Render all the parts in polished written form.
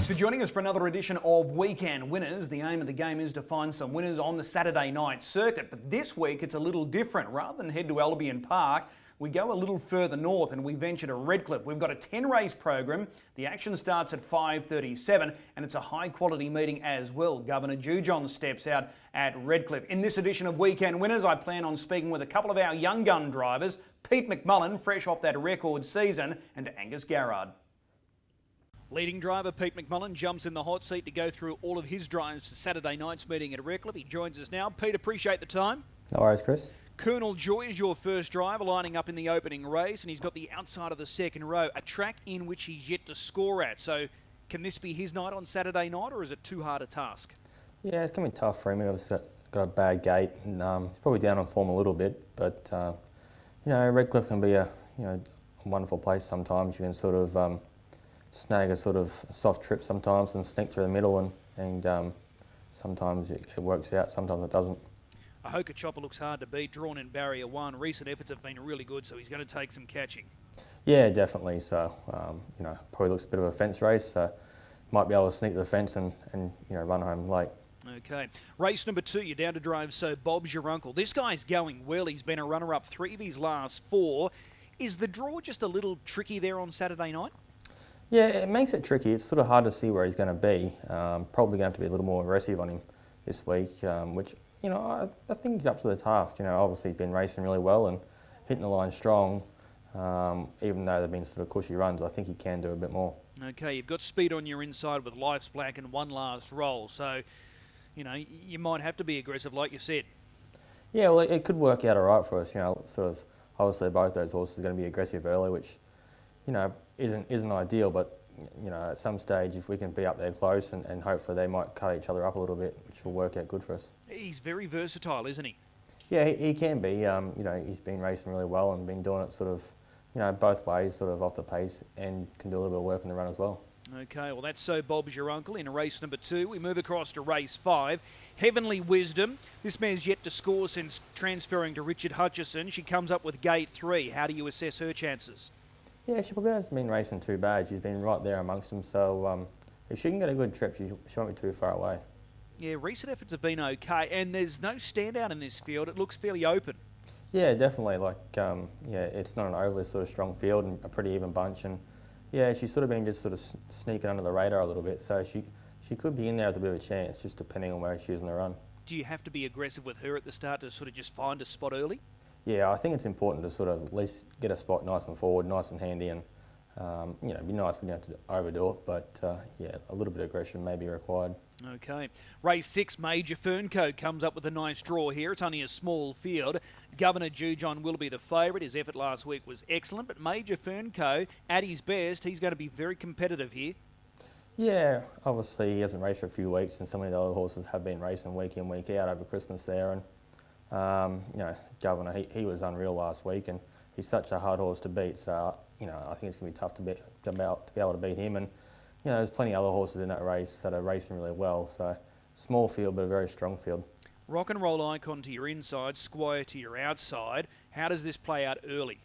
Thanks for joining us for another edition of Weekend Winners. The aim of the game is to find some winners on the Saturday night circuit, but this week it's a little different. Rather than head to Albion Park, we go a little further north and we venture to Redcliffe. We've got a 10-race program. The action starts at 5:37 and it's a high-quality meeting as well. Governor Jujon steps out at Redcliffe. In this edition of Weekend Winners, I plan on speaking with a couple of our young gun drivers, Pete McMullen, fresh off that record season, and Angus Garrard. Leading driver Pete McMullen jumps in the hot seat to go through all of his drives for Saturday night's meeting at Redcliffe. He joins us now. Pete, appreciate the time. No worries, Chris. Colonel Joy is your first driver, lining up in the opening race, and he's got the outside of the second row, a track in which he's yet to score at. So can this be his night on Saturday night, or is it too hard a task? Yeah, it's going to be tough for him. He's got a bad gate, and he's probably down on form a little bit. But you know, Redcliffe can be a wonderful place sometimes. You can sort of snag a sort of soft trip sometimes and sneak through the middle, and sometimes it works out, sometimes it doesn't. A Hoka Chopper looks hard to beat, drawn in barrier one. Recent efforts have been really good, so he's going to take some catching. Yeah, definitely. So probably looks a bit of a fence race. So might be able to sneak the fence and run home late. Okay. Race number 2, you're down to drive So Bob's Your Uncle. This guy's going well. He's been a runner-up 3 of his last 4. Is the draw just a little tricky there on Saturday night? Yeah, it makes it tricky. It's sort of hard to see where he's going to be. Probably going to have to be a little more aggressive on him this week, which, I think he's up to the task. Obviously he's been racing really well and hitting the line strong. Even though they've been sort of cushy runs, I think he can do a bit more. Okay, you've got speed on your inside with Life's Black and one last roll. So, you might have to be aggressive, like you said. Yeah, well, it could work out all right for us. Sort of, obviously both those horses are going to be aggressive early, which, isn't ideal, but at some stage if we can be up there close and hopefully they might cut each other up a little bit, which will work out good for us. He's very versatile, isn't he? Yeah, he can be. He's been racing really well and been doing it sort of, both ways, sort of off the pace, and can do a little bit of work in the run as well. Okay, well that's So Bob's Your Uncle in race number 2. We move across to race 5. Heavenly Wisdom. This mare's yet to score since transferring to Richard Hutchison. She comes up with gate 3. How do you assess her chances? Yeah, she probably hasn't been racing too bad. She's been right there amongst them, so if she can get a good trip, she won't be too far away. Yeah, recent efforts have been okay, and there's no standout in this field. It looks fairly open. Yeah, definitely. It's not an overly sort of strong field and a pretty even bunch, and yeah, she's sort of been just sort of sneaking under the radar a little bit, so she could be in there with a bit of a chance, just depending on where she is in the run. Do you have to be aggressive with her at the start to sort of just find a spot early? Yeah, I think it's important to sort of at least get a spot nice and forward, nice and handy, and be nice. We don't have to overdo it, but yeah, a little bit of aggression may be required. Okay. Race 6, Major Ferncoat comes up with a nice draw here. It's only a small field. Governor Jujon will be the favourite. His effort last week was excellent, but Major Ferncoat, at his best, he's going to be very competitive here. Yeah, obviously he hasn't raced for a few weeks, and some of the other horses have been racing week in, week out over Christmas there, and Governor, he was unreal last week, and he's such a hard horse to beat. So I think it's going to be tough to be able to beat him. And there's plenty of other horses in that race that are racing really well. So small field, but a very strong field. Rock and Roll Icon to your inside, Squire to your outside. How does this play out early?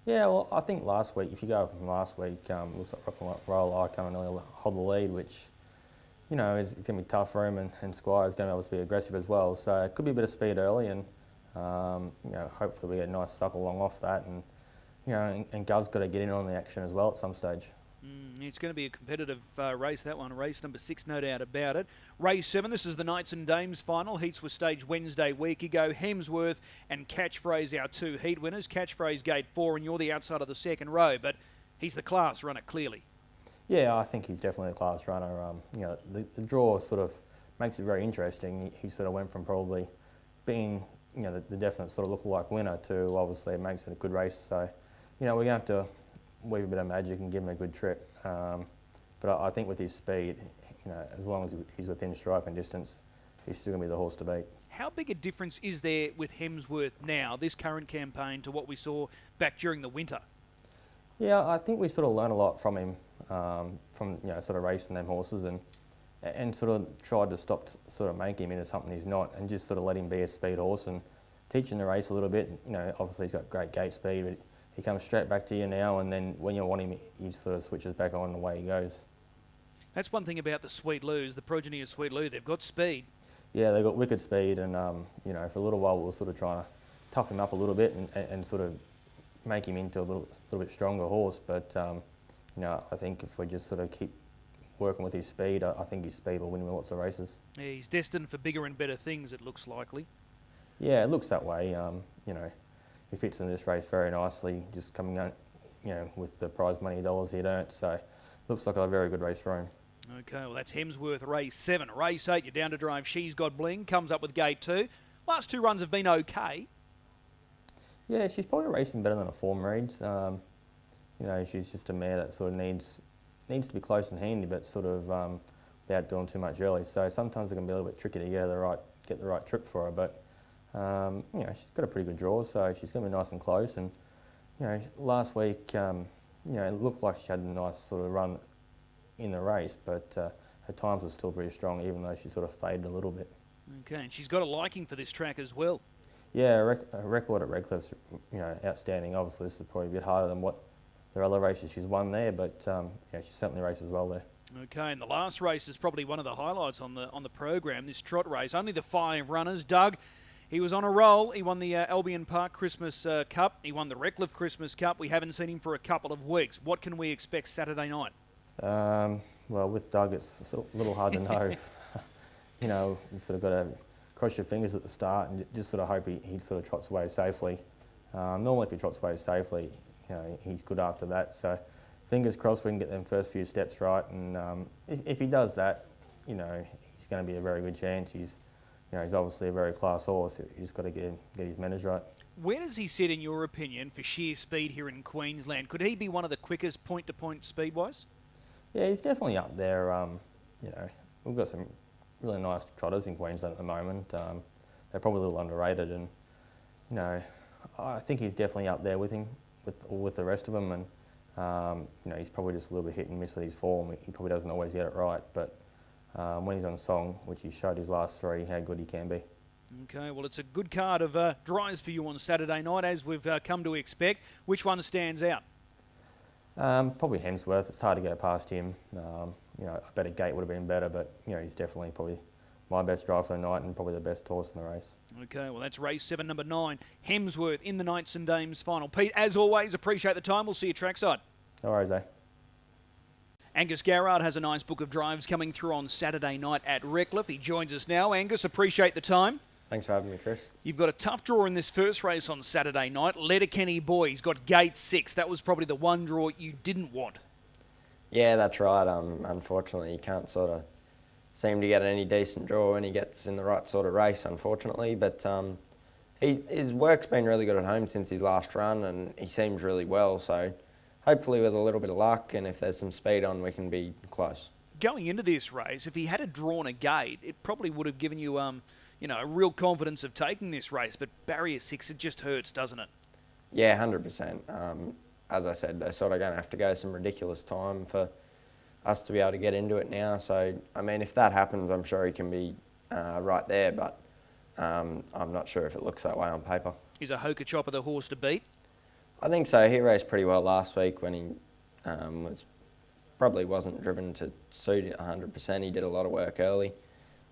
Yeah, well, I think last week, if you go from last week, looks like Rock and Roll Icon and really hold the lead, which it's going to be tough for him, and Squire's going to be able to be aggressive as well. So it could be a bit of speed early, and hopefully we get a nice suck along off that, and and Gov's got to get in on the action as well at some stage. It's going to be a competitive race, that one. Race number 6, no doubt about it. Race 7, this is the Knights and Dames final. Heats were staged Wednesday week ago. Hemsworth and Catchphrase, our 2 heat winners. Catchphrase gate 4, and you're the outside of the second row, but he's the class runner, clearly. Yeah, I think he's definitely a class runner. The draw sort of makes it very interesting. He sort of went from probably being, the definite sort of lookalike winner to obviously it makes it a good race. So, we're going to have to weave a bit of magic and give him a good trip. But I think with his speed, as long as he's within striking distance, he's still going to be the horse to beat. How big a difference is there with Hemsworth now, this current campaign, to what we saw back during the winter? Yeah, I think we sort of learned a lot from him, from sort of racing them horses, and sort of tried to stop sort of make him into something he's not, and just sort of let him be a speed horse and teaching the race a little bit. Obviously he's got great gate speed, but he comes straight back to you now, and then when you want him, he sort of switches back on the way he goes. That's one thing about the Sweet Loos, the progeny of Sweet Lou. They've got speed. Yeah, they've got wicked speed, and for a little while we were sort of trying to toughen him up a little bit and sort of make him into a little bit stronger horse. But I think if we just sort of keep working with his speed, I think his speed will win him lots of races. Yeah, he's destined for bigger and better things, it looks likely. Yeah, it looks that way. He fits in this race very nicely, just coming out, with the prize money dollars he'd earned. So, looks like a very good race for him. Okay, well that's Hemsworth, race 7. Race 8, you're down to drive She's Got Bling, comes up with gate 2. Last 2 runs have been okay. Yeah, she's probably racing better than a form reads. She's just a mare that sort of needs to be close and handy, but sort of without doing too much early. So sometimes it can be a little bit tricky to get the right trip for her. But she's got a pretty good draw, so she's going to be nice and close. And last week, it looked like she had a nice sort of run in the race, but her times were still pretty strong, even though she sort of faded a little bit. Okay, and she's got a liking for this track as well. Yeah, her record at Redcliffe's outstanding. Obviously, this is probably a bit harder than what their other races she's won there, but she certainly races well there. Okay, and the last race is probably one of the highlights on the program. This trot race, only the 5 runners. Doug, he was on a roll. He won the Albion Park Christmas Cup. He won the Redcliffe Christmas Cup. We haven't seen him for a couple of weeks. What can we expect Saturday night? Well, with Doug, it's a little hard to know. You sort of got to cross your fingers at the start and just sort of hope he sort of trots away safely. Normally, if he trots away safely, he's good after that. So, fingers crossed we can get them first few steps right. And if he does that, he's going to be a very good chance. He's obviously a very class horse. He's got to get his manners right. Where does he sit, in your opinion, for sheer speed here in Queensland? Could he be one of the quickest point-to-point speed-wise? Yeah, he's definitely up there. We've got some really nice trotters in Queensland at the moment. They're probably a little underrated, and I think he's definitely up there with him, with the rest of them. And he's probably just a little bit hit and miss with his form. He probably doesn't always get it right, but when he's on song, which he showed his last 3, how good he can be. Okay, well, it's a good card of drives for you on Saturday night, as we've come to expect. Which one stands out? Probably Hemsworth. It's hard to go past him. A better gate would have been better, but he's definitely probably my best drive for the night and probably the best horse in the race. Okay, well, that's race 7, number 9, Hemsworth, in the Knights and Dames final. Pete, as always, appreciate the time. We'll see you trackside. No worries, eh? Angus Garrard has a nice book of drives coming through on Saturday night at Redcliffe. He joins us now. Angus, appreciate the time. Thanks for having me, Chris. You've got a tough draw in this first race on Saturday night. Letterkenny Boy, he's got gate 6. That was probably the one draw you didn't want. Yeah, that's right. Unfortunately, you can't sort of seem to get any decent draw when he gets in the right sort of race, unfortunately. But his work's been really good at home since his last run, and he seems really well. So hopefully with a little bit of luck, and if there's some speed on, we can be close. Going into this race, if he had drawn a gate, it probably would have given you a real confidence of taking this race, but barrier 6, it just hurts, doesn't it? Yeah, 100%. As I said, they're sort of going to have to go some ridiculous time for us to be able to get into it now. So, I mean, if that happens, I'm sure he can be right there, but I'm not sure if it looks that way on paper. Is a Hoka Chopper the horse to beat? I think so. He raced pretty well last week when he probably wasn't driven to suit it 100%. He did a lot of work early.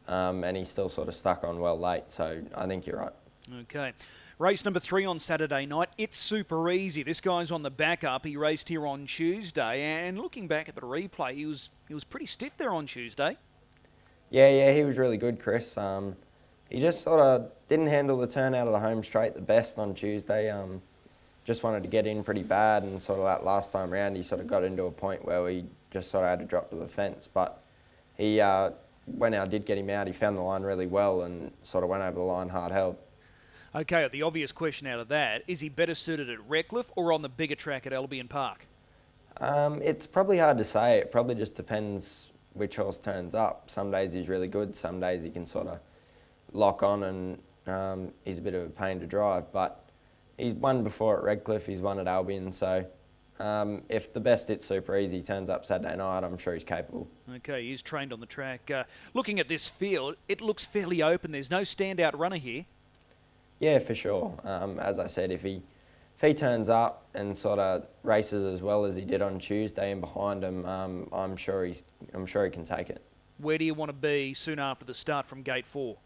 And he's still sort of stuck on well late, so I think you're right. Okay. Race number 3 on Saturday night. It's Super Easy. This guy's on the back up. He raced here on Tuesday, and looking back at the replay, he was pretty stiff there on Tuesday. Yeah, he was really good, Chris. He just sort of didn't handle the turn out of the home straight the best on Tuesday. Just wanted to get in pretty bad, and sort of that last time round, he sort of got into a point where we just sort of had to drop to the fence. But he, when I did get him out, he found the line really well and sort of went over the line hard held. Okay, the obvious question out of that, is he better suited at Redcliffe or on the bigger track at Albion Park? It's probably hard to say. It probably just depends which horse turns up. Some days he's really good, some days he can sort of lock on and he's a bit of a pain to drive. But he's won before at Redcliffe, he's won at Albion, so if the best It's Super Easy turns up Saturday night, I'm sure he's capable. Okay, he's trained on the track. Looking at this field, it looks fairly open. There's no standout runner here. Yeah, for sure. As I said, if he if he turns up and sort of races as well as he did on Tuesday and behind him, I'm sure he can take it. Where do you want to be soon after the start from gate 4?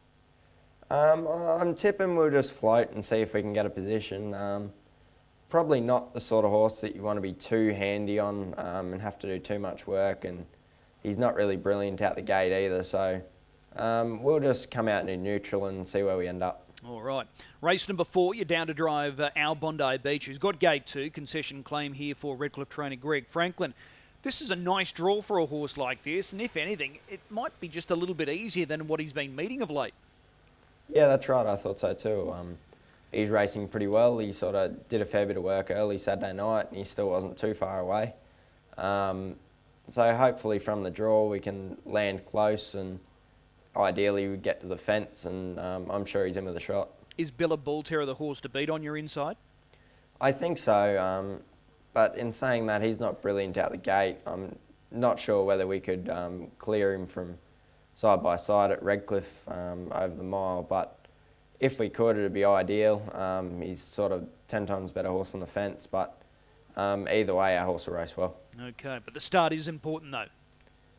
I'm tipping we'll just float and see if we can get a position. Probably not the sort of horse that you want to be too handy on and have to do too much work, and he's not really brilliant out the gate either, so we'll just come out in neutral and see where we end up. All right. Race number 4, you're down to drive our Bondi Beach, who's got gate 2, concession claim here for Redcliffe trainer Greg Franklin. This is a nice draw for a horse like this, and if anything, it might be just a little bit easier than what he's been meeting of late. Yeah, that's right. I thought so too. He's racing pretty well. He sort of did a fair bit of work early Saturday night, and he still wasn't too far away. So hopefully from the draw we can land close, and ideally we get to the fence, and I'm sure he's in with a shot. Is Billa Bull Terror the horse to beat on your inside? I think so, but in saying that, he's not brilliant out the gate. I'm not sure whether we could clear him from side by side at Redcliffe over the mile, but if we could, it'd be ideal. He's sort of 10 times better horse on the fence, but either way, our horse will race well. Okay, but the start is important though.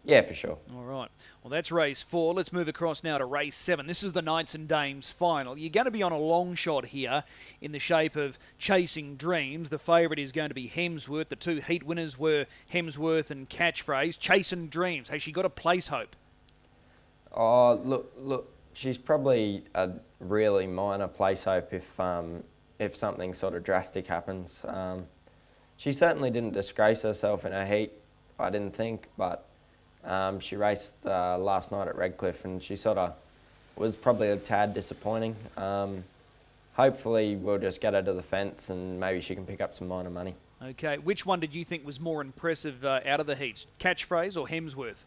Yeah, for sure. All right. Well, that's race 4. Let's move across now to race 7. This is the Knights and Dames final. You're going to be on a long shot here in the shape of Chasing Dreams. The favourite is going to be Hemsworth. The 2 heat winners were Hemsworth and Catchphrase. Chasing Dreams, has she got a place hope? Oh, look, she's probably a really minor place hope if something sort of drastic happens. She certainly didn't disgrace herself in her heat, I didn't think, but she raced last night at Redcliffe, and she sort of was probably a tad disappointing. Hopefully we'll just get her to the fence and maybe she can pick up some minor money. Okay, which one did you think was more impressive out of the heats, Catchphrase or Hemsworth?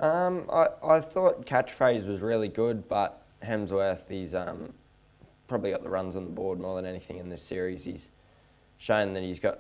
I thought Catchphrase was really good, but Hemsworth, he's probably got the runs on the board more than anything in this series. He's shown that he's got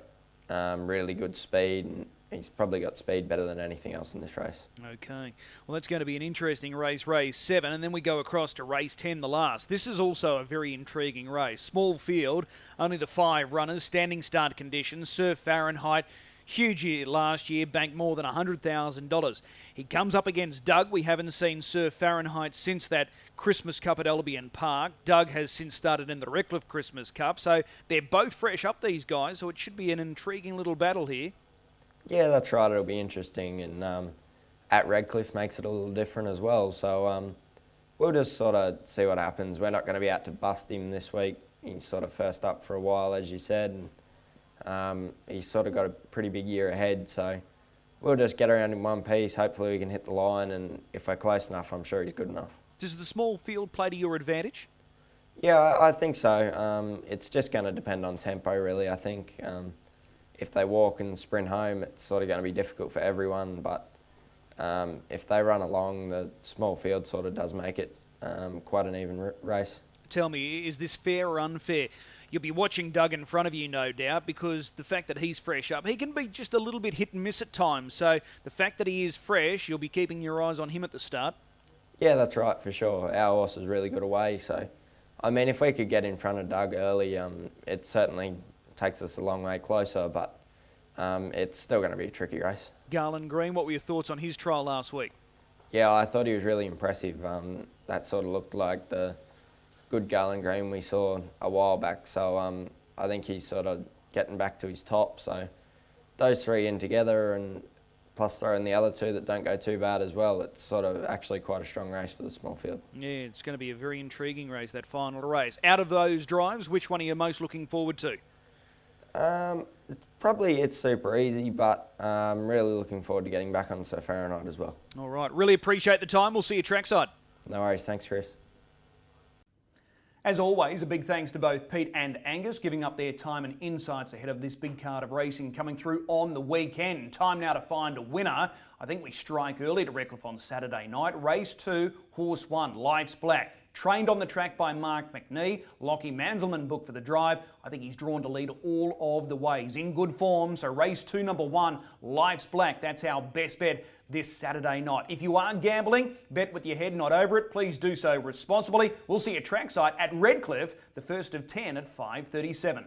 really good speed, and he's probably got speed better than anything else in this race. Okay. Well, that's going to be an interesting race, race 7, and then we go across to race 10, the last. This is also a very intriguing race. Small field, only the 5 runners, standing start conditions, Sir Fahrenheit. Huge year last year, banked more than $100,000. He comes up against Doug. We haven't seen Sir Fahrenheit since that Christmas Cup at Albion Park. Doug has since started in the Redcliffe Christmas Cup, so they're both fresh up, these guys, so it should be an intriguing little battle here. Yeah, that's right. It'll be interesting, and at Redcliffe makes it a little different as well. So we'll just sort of see what happens. We're not going to be out to bust him this week. He's sort of first up for a while, as you said, and he's sort of got a pretty big year ahead, so we'll just get around in one piece. Hopefully we can hit the line, and if we're close enough, I'm sure he's good enough. Does the small field play to your advantage? Yeah, I think so. It's just going to depend on tempo, really, I think. If they walk and sprint home, it's sort of going to be difficult for everyone, but if they run along, the small field sort of does make it quite an even race. Tell me, is this fair or unfair? You'll be watching Doug in front of you, no doubt, because the fact that he's fresh up, he can be just a little bit hit and miss at times. So the fact that he is fresh, you'll be keeping your eyes on him at the start. Yeah, that's right, for sure. Our horse is really good away. So, I mean, if we could get in front of Doug early, it certainly takes us a long way closer, but it's still going to be a tricky race. Garland Green, what were your thoughts on his trial last week? Yeah, I thought he was really impressive. That sort of looked like the good Garland Green we saw a while back, so I think he's sort of getting back to his top. So those 3 in together, and plus throwing the other 2 that don't go too bad as well, it's sort of actually quite a strong race for the small field. Yeah, it's going to be a very intriguing race, that final race. Out of those drives, which one are you most looking forward to? Probably It's Super Easy, but I'm really looking forward to getting back on Sir Fahrenheit as well. All right, really appreciate the time. We'll see you trackside. No worries, thanks Chris. As always, a big thanks to both Pete and Angus giving up their time and insights ahead of this big card of racing coming through on the weekend. Time now to find a winner. I think we strike early to Redcliffe on Saturday night. Race 2, Horse 1, Life's Black. Trained on the track by Mark McNee. Lockie Manzelman booked for the drive. I think he's drawn to lead all of the way. He's in good form, so race 2, number 1, Life's Black. That's our best bet this Saturday night. If you are gambling, bet with your head, not over it. Please do so responsibly. We'll see you trackside at Redcliffe, the first of 10 at 5:37.